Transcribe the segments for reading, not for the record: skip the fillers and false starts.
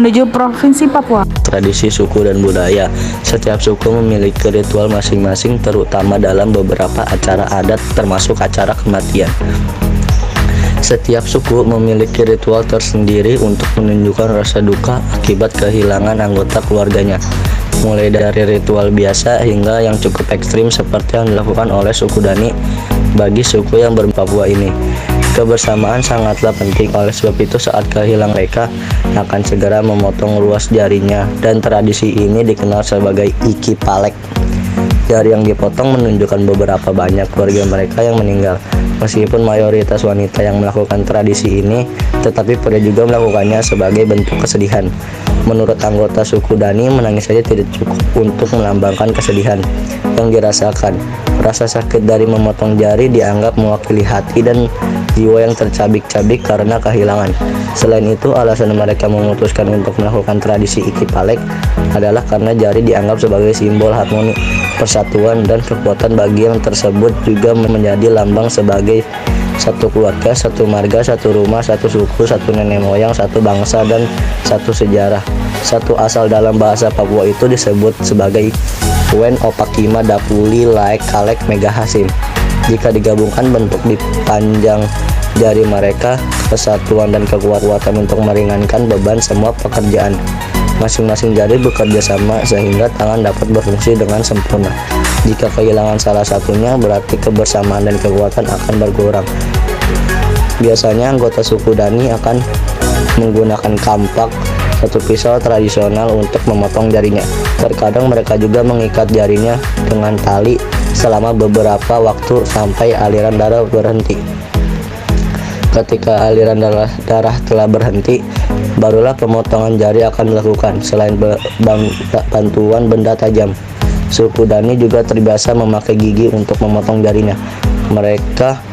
menuju Provinsi Papua. Tradisi suku dan budaya. Setiap suku memiliki ritual masing-masing, terutama dalam beberapa acara adat termasuk acara kematian. Setiap suku memiliki ritual tersendiri untuk menunjukkan rasa duka akibat kehilangan anggota keluarganya. Mulai dari ritual biasa hingga yang cukup ekstrim seperti yang dilakukan oleh suku Dani bagi suku yang Papua ini. Kebersamaan sangatlah penting, oleh sebab itu saat kehilangan mereka akan segera memotong ruas jarinya, dan tradisi ini dikenal sebagai iki palek. Jari yang dipotong menunjukkan beberapa banyak keluarga mereka yang meninggal. Meskipun mayoritas wanita yang melakukan tradisi ini, tetapi pria juga melakukannya sebagai bentuk kesedihan. Menurut anggota suku Dani, menangis saja tidak cukup untuk melambangkan kesedihan yang dirasakan. Rasa sakit dari memotong jari dianggap mewakili hati dan jiwa yang tercabik-cabik karena kehilangan. Selain itu, alasan mereka memutuskan untuk melakukan tradisi iki palek adalah karena jari dianggap sebagai simbol harmoni, persatuan, dan kekuatan. Bagi yang tersebut juga menjadi lambang sebagai satu keluarga, satu marga, satu rumah, satu suku, satu nenek moyang, satu bangsa, dan satu sejarah. Satu asal dalam bahasa Papua itu disebut sebagai Wen Opakima Dapuli Laek Kalek Mega Hasim. Jika digabungkan bentuk di panjang jari mereka, kesatuan dan kekuatan untuk meringankan beban semua pekerjaan. Masing-masing jari bekerja sama sehingga tangan dapat berfungsi dengan sempurna. Jika kehilangan salah satunya, berarti kebersamaan dan kekuatan akan berkurang. Biasanya anggota suku Dani akan menggunakan kampak, satu pisau tradisional untuk memotong jarinya. Terkadang mereka juga mengikat jarinya dengan tali selama beberapa waktu sampai aliran darah berhenti. Ketika aliran darah telah berhenti, barulah pemotongan jari akan dilakukan. Selain bantuan benda tajam, suku Dani juga terbiasa memakai gigi untuk memotong jarinya. Mereka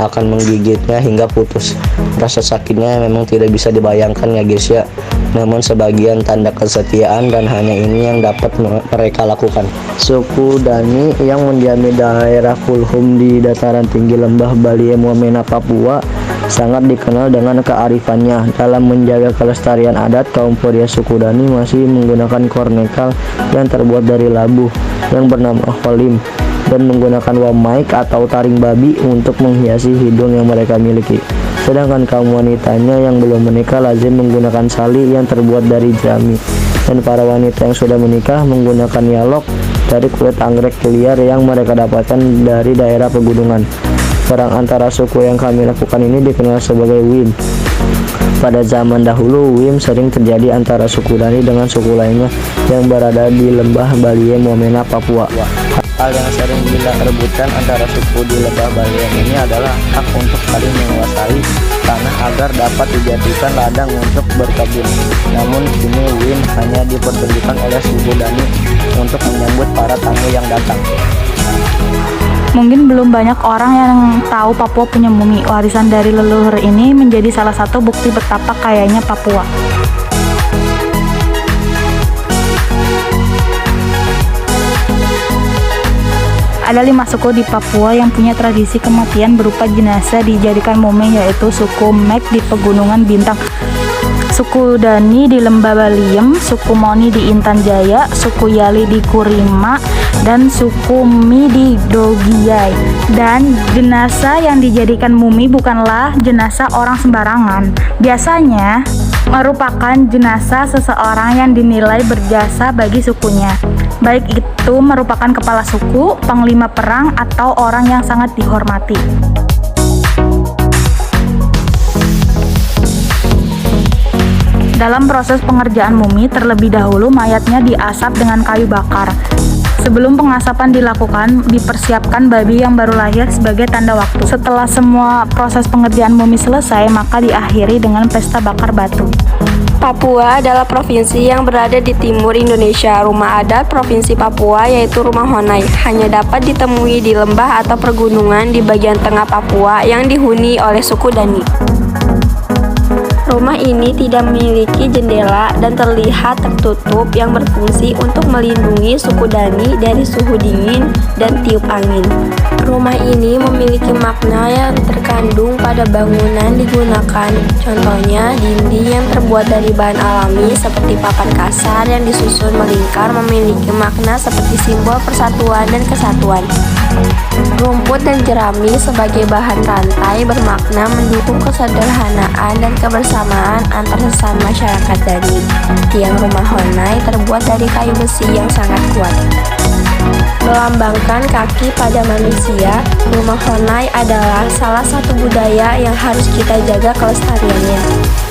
akan menggigitnya hingga putus. Rasa sakitnya memang tidak bisa dibayangkan ya guys ya. Namun sebagian tanda kesetiaan, dan hanya ini yang dapat mereka lakukan. Suku Dani yang mendiami daerah Kulhum di dataran tinggi lembah Balie Wamena Papua sangat dikenal dengan kearifannya dalam menjaga kelestarian adat. Kaum pria suku Dani masih menggunakan kornekal yang terbuat dari labu yang bernama holim, dan menggunakan wamaik atau taring babi untuk menghiasi hidung yang mereka miliki. Sedangkan kaum wanitanya yang belum menikah lazim menggunakan sali yang terbuat dari jerami, dan para wanita yang sudah menikah menggunakan yalok dari kulit anggrek liar yang mereka dapatkan dari daerah pegunungan. Perang antara suku yang kami lakukan ini dikenal sebagai Wim. Pada zaman dahulu, Wim sering terjadi antara suku Dani dengan suku lainnya yang berada di lembah Balie Wamena Papua. Hal yang sering direbutkan antara suku di lembah Balie ini adalah hak untuk saling menguasai tanah agar dapat dijadikan ladang untuk berkebun. Namun kini Wim hanya dipertunjukkan oleh suku Dani untuk menyambut para tamu yang datang. Mungkin belum banyak orang yang tahu Papua punya mumi. Warisan dari leluhur ini menjadi salah satu bukti betapa kayanya Papua. Ada 5 suku di Papua yang punya tradisi kematian berupa jenazah dijadikan mumi, yaitu suku Mek di Pegunungan Bintang, suku Dani di Lembah Baliem, suku Moni di Intan Jaya, suku Yali di Kurima, dan suku Mi di Dogiai. Dan jenazah yang dijadikan mumi bukanlah jenazah orang sembarangan. Biasanya merupakan jenazah seseorang yang dinilai berjasa bagi sukunya, baik itu merupakan kepala suku, panglima perang, atau orang yang sangat dihormati. Dalam proses pengerjaan mumi, terlebih dahulu mayatnya diasap dengan kayu bakar. Sebelum pengasapan dilakukan, dipersiapkan babi yang baru lahir sebagai tanda waktu. Setelah semua proses pengerjaan mumi selesai, maka diakhiri dengan pesta bakar batu. Papua adalah provinsi yang berada di timur Indonesia. Rumah adat Provinsi Papua yaitu Rumah Honai hanya dapat ditemui di lembah atau pergunungan di bagian tengah Papua yang dihuni oleh suku Dani. Rumah ini tidak memiliki jendela dan terlihat tertutup yang berfungsi untuk melindungi suku Dani dari suhu dingin dan tiup angin. Rumah ini memiliki makna yang terkandung pada bangunan digunakan. Contohnya, dinding yang terbuat dari bahan alami seperti papan kasar yang disusun melingkar memiliki makna seperti simbol persatuan dan kesatuan. Rumput dan jerami sebagai bahan rantai bermakna mendukung kesederhanaan dan kebersamaan antar sesama masyarakat Dani. Tiang rumah Honai terbuat dari kayu besi yang sangat kuat. Melambangkan kaki pada manusia, rumah Honai adalah salah satu budaya yang harus kita jaga kelestariannya.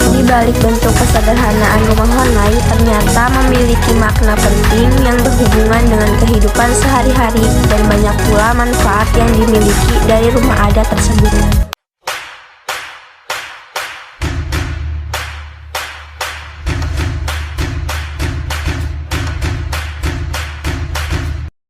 Di balik bentuk kesederhanaan rumah Honai ternyata memiliki makna penting yang berhubungan dengan kehidupan sehari-hari dan banyak pula manfaat yang dimiliki dari rumah adat tersebut.